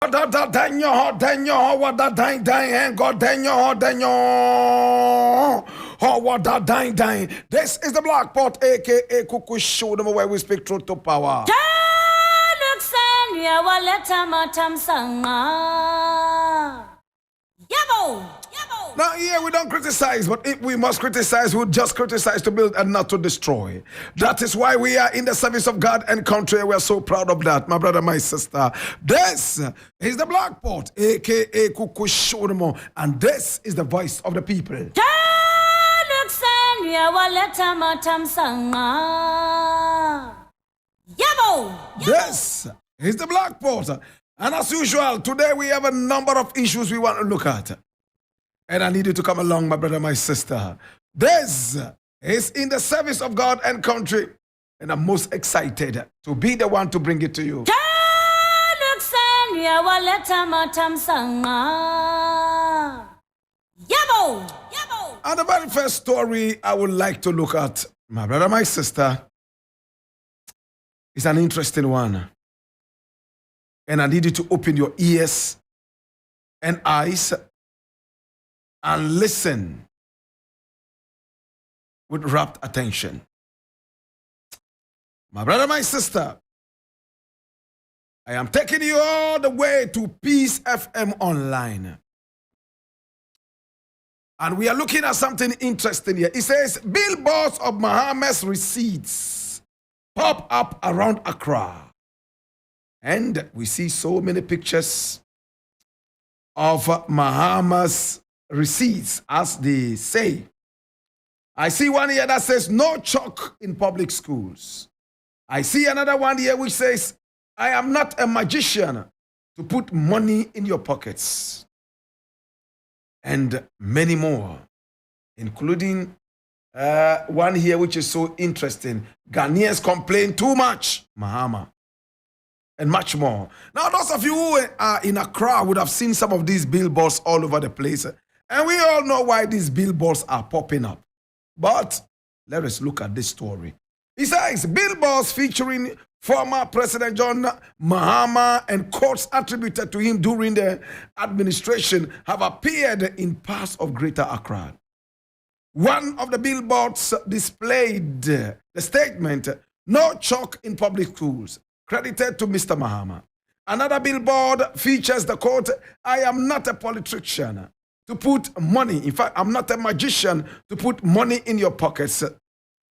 This is the Black Pot, aka Kuku Show, the where we speak truth to power. Now here we don't criticize, but if we must criticize, we'll just criticize to build and not to destroy. That is why we are in the service of God and country. We are so proud of that, my brother, my sister. This is the Black Pot, aka Kuku Show, and this is the voice of the people. This is the Black Pot. And as usual, today we have a number of issues we want to look at. And I need you to come along, my brother, my sister. This is in the service of God and country. And I'm most excited to be the one to bring it to you. And the very first story I would like to look at, my brother, my sister, is an interesting one. And I need you to open your ears and eyes and listen with rapt attention. My brother, my sister, I am taking you all the way to Peace FM Online. And we are looking at something interesting here. It says, billboards of Mahama's receipts pop up around Accra. And we see so many pictures of Mahama's receipts, as they say. I see one here that says, no chalk in public schools. I see another one here which says, I am not a magician to put money in your pockets. And many more, including one here which is so interesting. Ghanaians complain too much, Mahama. And much more. Now, those of you who are in Accra would have seen some of these billboards all over the place. And we all know why these billboards are popping up. But let us look at this story. It says, billboards featuring former President John Mahama and quotes attributed to him during the administration have appeared in parts of Greater Accra. One of the billboards displayed the statement, no chalk in public schools, credited to Mr. Mahama. Another billboard features the quote, I am not a politician to put money. In fact, I'm not a magician to put money in your pockets.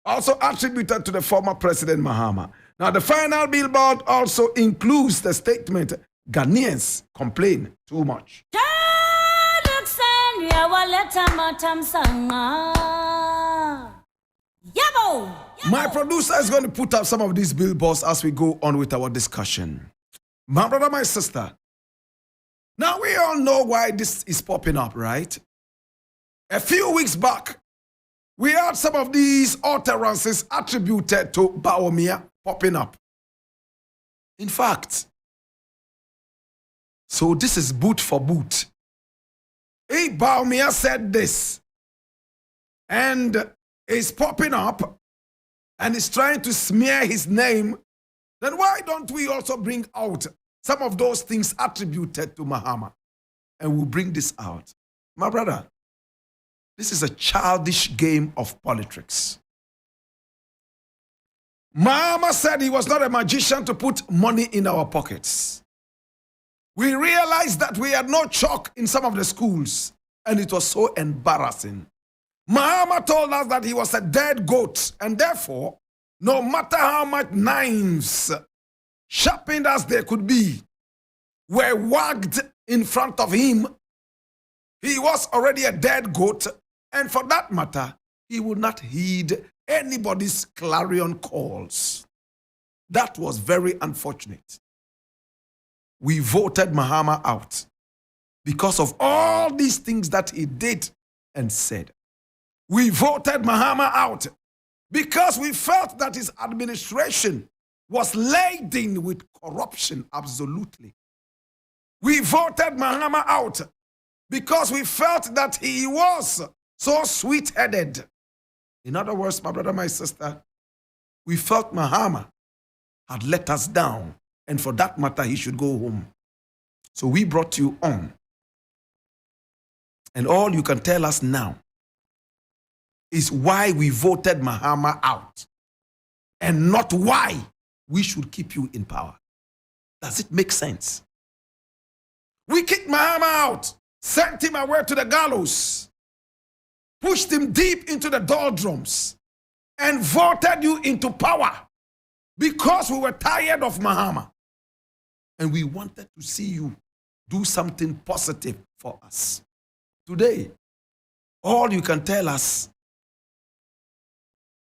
Also attributed to the former President Mahama. Now, the final billboard also includes the statement, Ghanaians complain too much. My producer is going to put up some of these billboards as we go on with our discussion. My brother, my sister. Now, we all know why this is popping up, right? A few weeks back, we had some of these utterances attributed to Bawumia popping up. In fact, so this is boot for boot. If Bawumia said this, and is popping up and is trying to smear his name, then why don't we also bring out some of those things attributed to Mahama? And we'll bring this out. My brother, this is a childish game of politics. Mahama said he was not a magician to put money in our pockets. We realized that we had no chalk in some of the schools, and it was so embarrassing. Mahama told us that he was a dead goat, and therefore, no matter how much knives, sharpened as they could be, were wagged in front of him, he was already a dead goat, and for that matter, he would not heed anybody's clarion calls. That was very unfortunate. We voted Mahama out because of all these things that he did and said. We voted Mahama out because we felt that his administration was laden with corruption, absolutely. We voted Mahama out because we felt that he was so sweet-headed. In other words, my brother, my sister, we felt Mahama had let us down, and for that matter, he should go home. So we brought you on. And all you can tell us now is why we voted Mahama out and not why we should keep you in power. Does it make sense? We kicked Mahama out, sent him away to the gallows, pushed him deep into the doldrums, and voted you into power because we were tired of Mahama. And we wanted to see you do something positive for us. Today, all you can tell us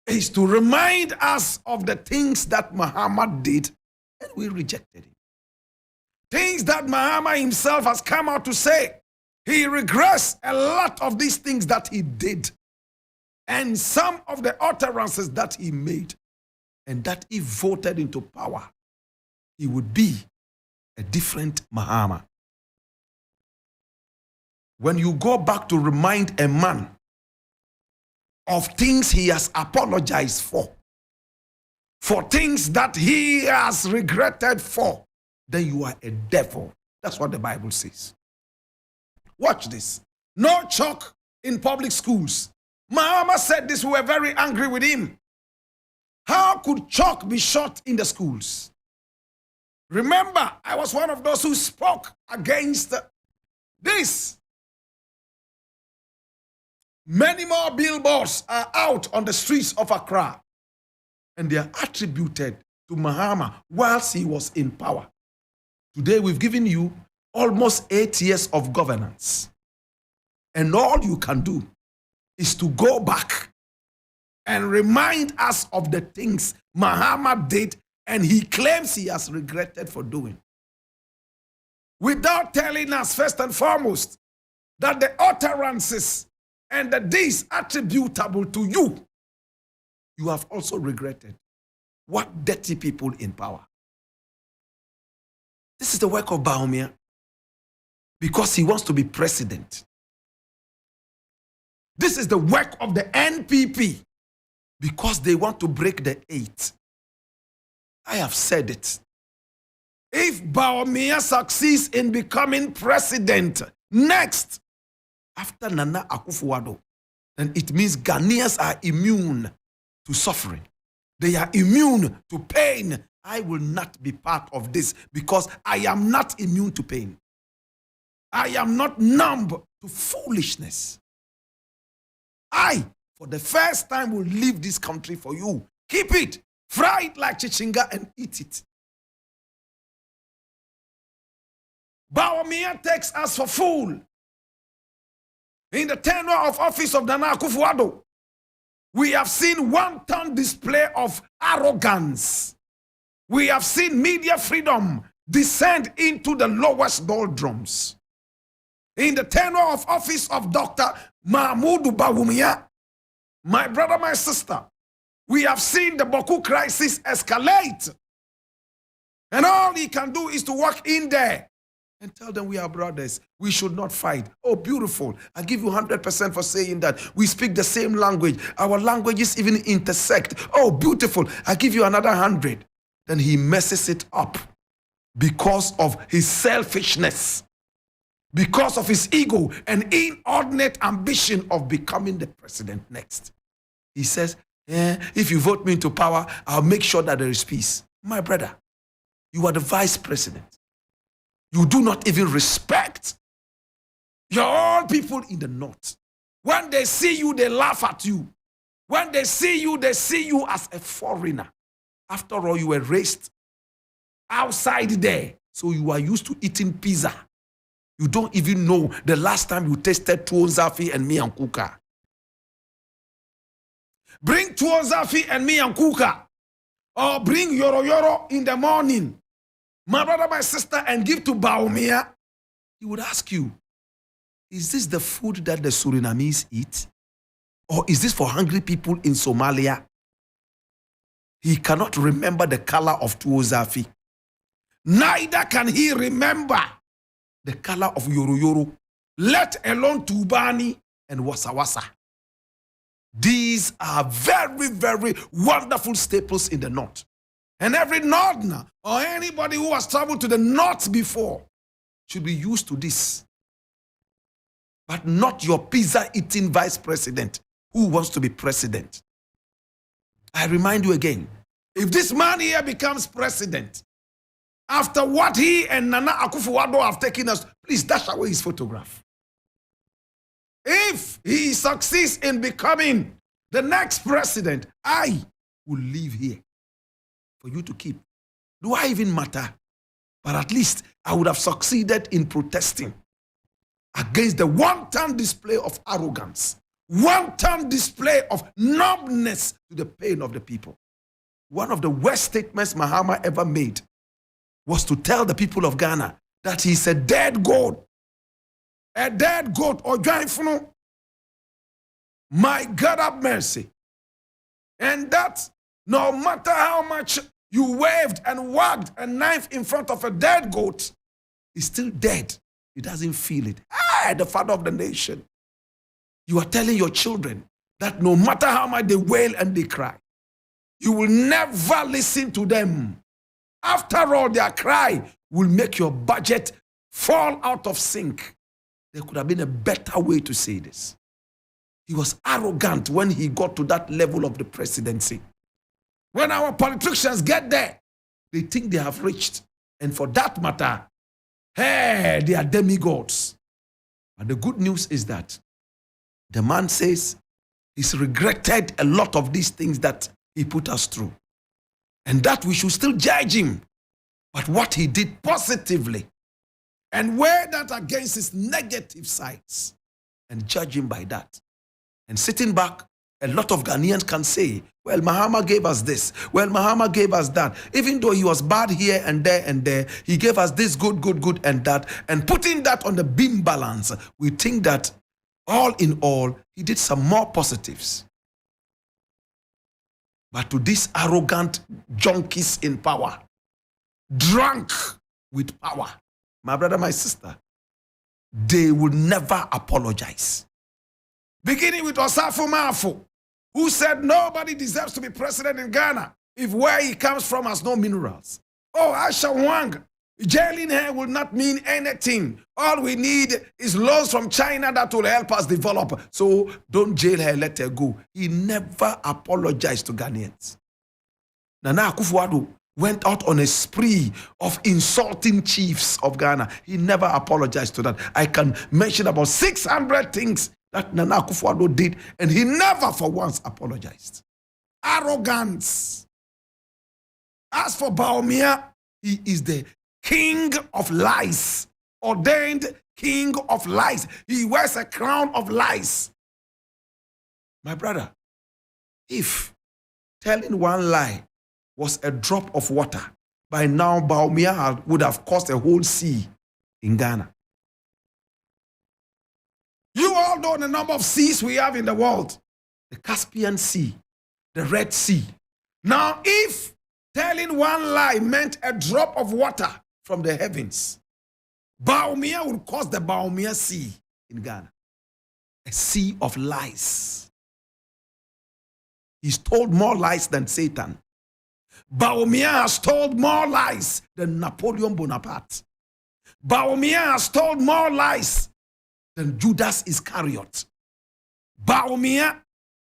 is to remind us of the things that Mahama did and we rejected him. Things that Mahama himself has come out to say. He regrets a lot of these things that he did and some of the utterances that he made, and that if voted into power, he would be a different Mahama. When you go back to remind a man of things he has apologized for things that he has regretted for, then you are a devil. That's what the Bible says. Watch this. No chalk in public schools. Mahama said this, we were very angry with him. How could chalk be shot in the schools? Remember, I was one of those who spoke against this. Many more billboards are out on the streets of Accra, and they are attributed to Mahama whilst he was in power. Today we've given you almost 8 years of governance, and all you can do is to go back and remind us of the things Mahama did and he claims he has regretted for doing, without telling us first and foremost that the utterances and the deeds attributable to you, you have also regretted. What dirty people in power. This is the work of Bawumia because he wants to be president. This is the work of the NPP because they want to break the 8. I have said it. If Bawumia succeeds in becoming president next after Nana Akufo-Addo, then it means Ghanaians are immune to suffering. They are immune to pain. I will not be part of this because I am not immune to pain. I am not numb to foolishness. I, for the first time, will leave this country for you. Keep it, fry it like chichinga and eat it. Bawumia takes us for fool. In the tenure of office of Nana Akufo-Addo, we have seen wanton display of arrogance. We have seen media freedom descend into the lowest doldrums. In the tenure of office of Dr. Mahmoud Bawumia, my brother, my sister, we have seen the Boku crisis escalate. And all he can do is to walk in there and tell them we are brothers. We should not fight. Oh, beautiful. I give you 100% for saying that. We speak the same language. Our languages even intersect. Oh, beautiful. I give you another 100. Then he messes it up because of his selfishness, because of his ego and inordinate ambition of becoming the president next. He says, if you vote me into power, I'll make sure that there is peace. My brother, you are the vice president. You do not even respect your own people in the north. When they see you, they laugh at you. When they see you as a foreigner. After all, you were raised outside there. So you are used to eating pizza. You don't even know the last time you tasted tuwo zafi and miyan kuka. Bring tuwo zafi and miyan kuka. Or bring yoro yoro in the morning. My brother, my sister, and give to Bawumia. He would ask you, is this the food that the Surinamese eat? Or is this for hungry people in Somalia? He cannot remember the color of tuwo zafi. Neither can he remember the color of yoro yoro, let alone tubani and wasa wasa. These are very, very wonderful staples in the north. And every northerner or anybody who has traveled to the north before should be used to this. But not your pizza-eating vice president who wants to be president. I remind you again, if this man here becomes president, after what he and Nana Akufo-Addo have taken us, please dash away his photograph. If he succeeds in becoming the next president, I will leave here for you to keep. Do I even matter? But at least I would have succeeded in protesting against the wanton display of arrogance, wanton display of numbness to the pain of the people. One of the worst statements Mahama ever made was to tell the people of Ghana that he's a dead goat. A dead goat or joyful. My God have mercy. And that no matter how much you waved and wagged a knife in front of a dead goat, he's still dead. He doesn't feel it. The father of the nation. You are telling your children that no matter how much they wail and they cry, you will never listen to them. After all, their cry will make your budget fall out of sync. There could have been a better way to say this. He was arrogant when he got to that level of the presidency. When our politicians get there, they think they have reached. And for that matter, hey, they are demigods. But the good news is that the man says he's regretted a lot of these things that he put us through. And that we should still judge him. But what he did positively and weigh that against his negative sides and judge him by that. And sitting back, a lot of Ghanaians can say, well, Mahama gave us this. Well, Mahama gave us that. Even though he was bad here and there, he gave us this good, and that. And putting that on the beam balance, we think that all in all, he did some more positives. But to these arrogant junkies in power, drunk with power, my brother, my sister, they will never apologize. Beginning with Osafo Maafo, who said nobody deserves to be president in Ghana if where he comes from has no minerals. Oh, Asha Wang, jailing her will not mean anything. All we need is loans from China that will help us develop. So don't jail her, let her go. He never apologized to Ghanaians. Nana Akufo-Addo went out on a spree of insulting chiefs of Ghana. He never apologized to that. I can mention about 600 things that Nana Akufo-Addo did, and he never for once apologized. Arrogance. As for Bawumia, he is the king of lies, ordained king of lies. He wears a crown of lies. My brother, if telling one lie was a drop of water, by now Bawumia would have caused a whole sea in Ghana. You all know the number of seas we have in the world. The Caspian Sea, the Red Sea. Now, if telling one lie meant a drop of water from the heavens, Bawumia would cause the Bawumia Sea in Ghana. A sea of lies. He's told more lies than Satan. Bawumia has told more lies than Napoleon Bonaparte. Bawumia has told more lies than Judas Iscariot. Bawumia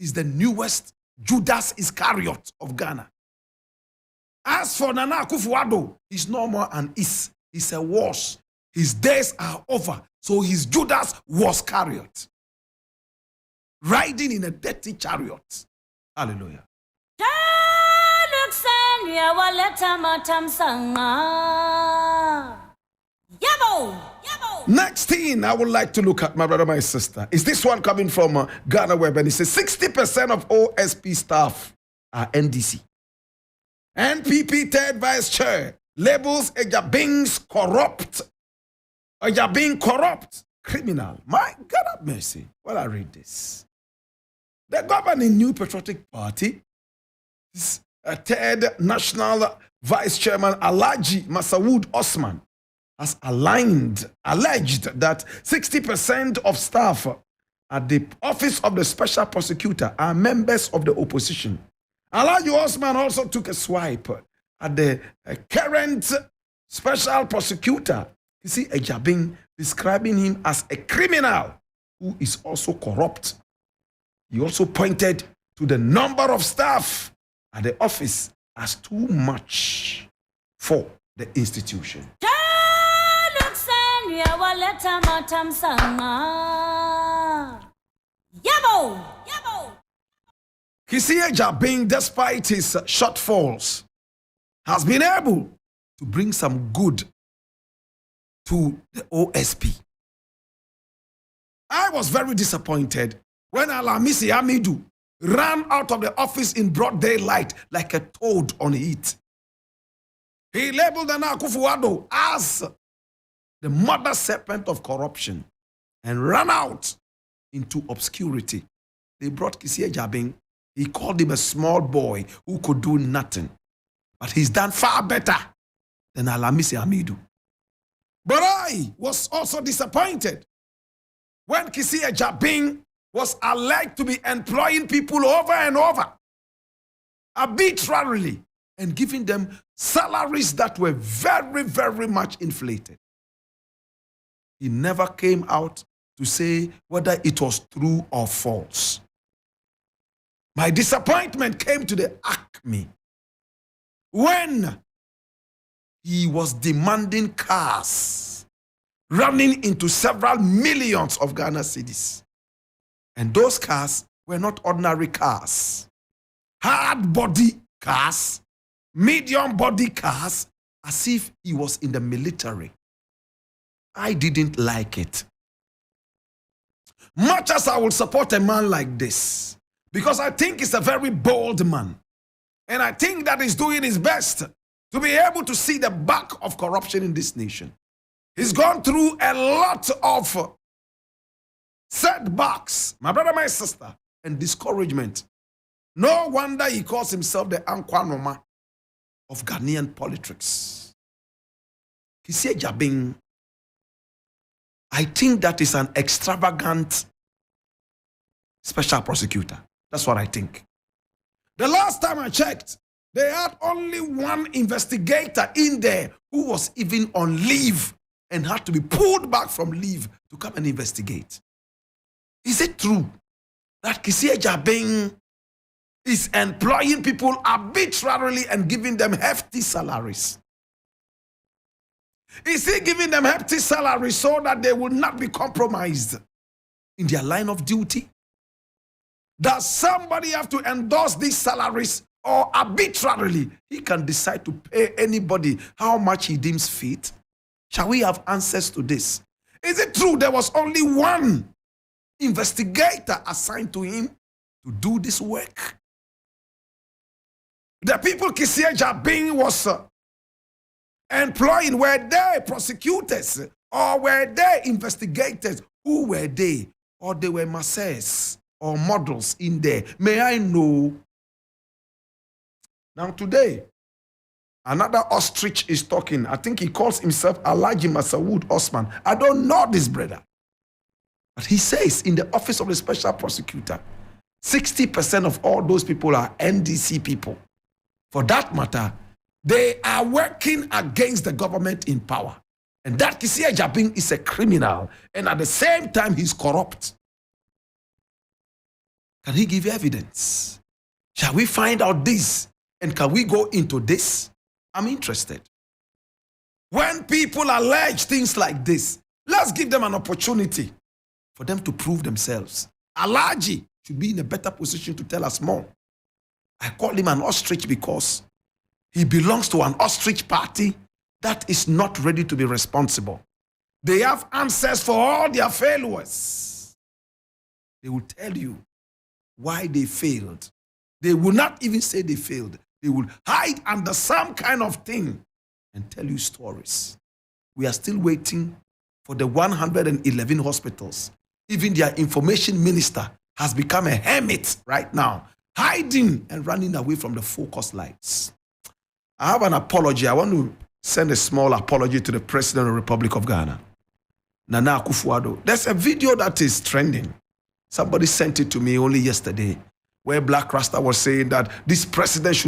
is the newest Judas Iscariot of Ghana. As for Nana Akufo-Addo, he's no more an is. He's a was. His days are over. So he's Judas Wascariot, riding in a dirty chariot. Hallelujah. Next thing I would like to look at, my brother, my sister, is this one coming from Ghana Web, and it says 60% of OSP staff are NDC. NPP third vice chair labels Ejabing's corrupt. Ejabing corrupt, criminal. My God have mercy. Well, I read this. The governing New Patriotic Party, a third national vice chairman Alhaji Masawood Osman, has alleged that 60% of staff at the office of the special prosecutor are members of the opposition. Alhaji Osman also took a swipe at the current special prosecutor Kisi Ejabing describing him as a criminal who is also corrupt. He also pointed to the number of staff at the office as too much for the institution. Kisi Ejabing, despite his shortfalls, has been able to bring some good to the OSP. I was very disappointed when Alamisi Hamidu ran out of the office in broad daylight like a toad on heat. He labeled Nana Akufo-Addo as the mother serpent of corruption and ran out into obscurity. They brought Kisi Ejabing. He called him a small boy who could do nothing. But he's done far better than Alamisi Hamidu. But I was also disappointed when Kisi Ejabing was alleged to be employing people over and over, arbitrarily, and giving them salaries that were very, very much inflated. He never came out to say whether it was true or false. My disappointment came to the acme when he was demanding cars running into several millions of Ghana cedis. And those cars were not ordinary cars. Hard body cars, medium body cars, as if he was in the military. I didn't like it. Much as I will support a man like this, because I think he's a very bold man. And I think that he's doing his best to be able to see the back of corruption in this nation. He's gone through a lot of setbacks, my brother, my sister, and discouragement. No wonder he calls himself the Ankwanoma of Ghanaian politics. Kisi Ejabing, I think that is an extravagant special prosecutor. That's what I think. The last time I checked, they had only one investigator in there who was even on leave and had to be pulled back from leave to come and investigate. Is it true that Kisi Ejabing is employing people arbitrarily and giving them hefty salaries? Is he giving them hefty salaries so that they will not be compromised in their line of duty? Does somebody have to endorse these salaries, or arbitrarily he can decide to pay anybody how much he deems fit? Shall we have answers to this? Is it true there was only one investigator assigned to him to do this work? The people Kisi Ejabing was employing, were they prosecutors or were they investigators? Who were they? Or they were masseurs or models in there? May I know? Now today, another ostrich is talking. I think he calls himself Alhaji Masawood Osman. I don't know this brother. But he says in the office of the special prosecutor, 60% of all those people are NDC people. For that matter, they are working against the government in power. And that Kisi Ejabing is a criminal. And at the same time, he's corrupt. Can he give evidence? Shall we find out this? And can we go into this? I'm interested. When people allege things like this, let's give them an opportunity for them to prove themselves. Alhaji should be in a better position to tell us more. I call him an ostrich because he belongs to an ostrich party that is not ready to be responsible. They have answers for all their failures. They will tell you why they failed. They will not even say they failed. They will hide under some kind of thing and tell you stories. We are still waiting for the 111 hospitals. Even their information minister has become a hermit right now, hiding and running away from the focus lights. I have an apology. I want to send a small apology to the President of the Republic of Ghana, Nana Akufo-Addo. There's a video that is trending. Somebody sent it to me only yesterday, where Blakk Rasta was saying that this president should